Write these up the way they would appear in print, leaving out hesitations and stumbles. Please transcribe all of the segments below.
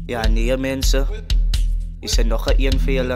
Ja, nee mensen, is er nog een voor jullie?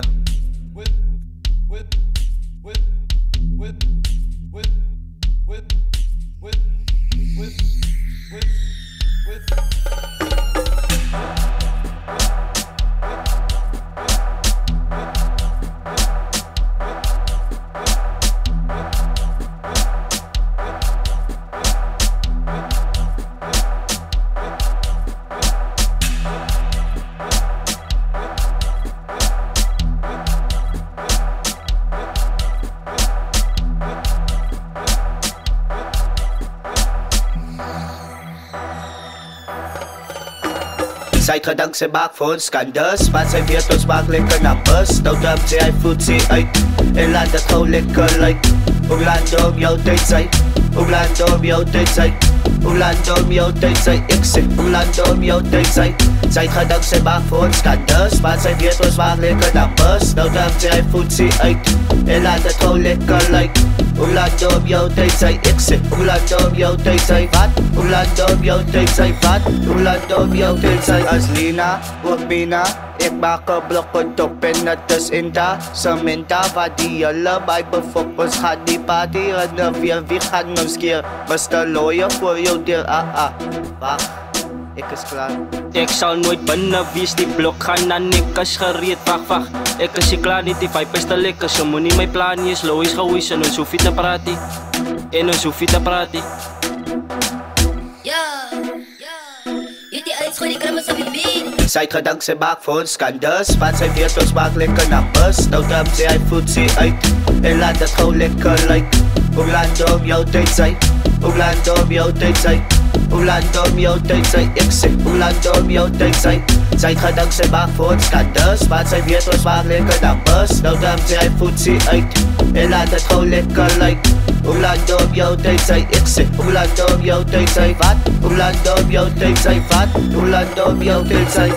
Zij gedankt zijn maak voor ons skandus, maar zij weet ons maak lekker naar bus. Nou dumpt zij, hij voelt ze uit en laat het gewoon lekker lijken. Hoe lang om jouw tijd zijn, hoe lang om jouw tijd zijn, hoe lang om jouw tijd zijn. Ik zeg, hoe lang om jouw tijd zijn. Zij gedankt zijn maak voor ons skandus, maar zij weet ons maak lekker naar bus. Nou dumpt zij, hij voelt ze uit en laat het gewoon lekker lijken. Hoe lang om jouw tijd zijn, ik zeg, hoe lang om jouw tijd zijn, wat? Hoe lang om jouw tijd zijn, wat? Hoe lang om jouw tijd zijn. Als Lina, ook Mina, ik maak een blok op en het is in daar. Samantha, waar die allebei befocus gaat die party en wie gaat ons keer. Mr. Lawyer voor jou deur, wacht. Ik is klaar. Ik zal nooit binnen wees, die blok gaan en ik is gereed. Wacht, ik is hier klaar, niet die vibe is te lekker. Zo moet niet mijn plan, is low is geweest en ons hoef je te praten. En ons hoef je te praten. Je die uit, gooi die krammen op je been. Zij gedankt zijn maak voor ons skandus, want zij weet ons maak lekker naar bus. Nou dumpt zij, hij voelt ze uit en laat het gewoon lekker lijken. Hoe lang om jouw tijd zijn, hoe lang om jouw tijd zijn, hoe lang om jouw tijd zijn. Ik zeg, hoe lang om jouw tijd zijn. Zij gedankt zijn maak voor ons skandus, want zij weet ons maak lekker naar bus. Nou dumpt zij, hij voelt ze uit en laat het gewoon lekker lijken. Hoe lang om jouw tijd zijn, ik zeg, hoe lang om jouw tijd zijn, wat? Hoe lang om jouw tijd zijn, wat? Hoe lang om jouw tijd zijn.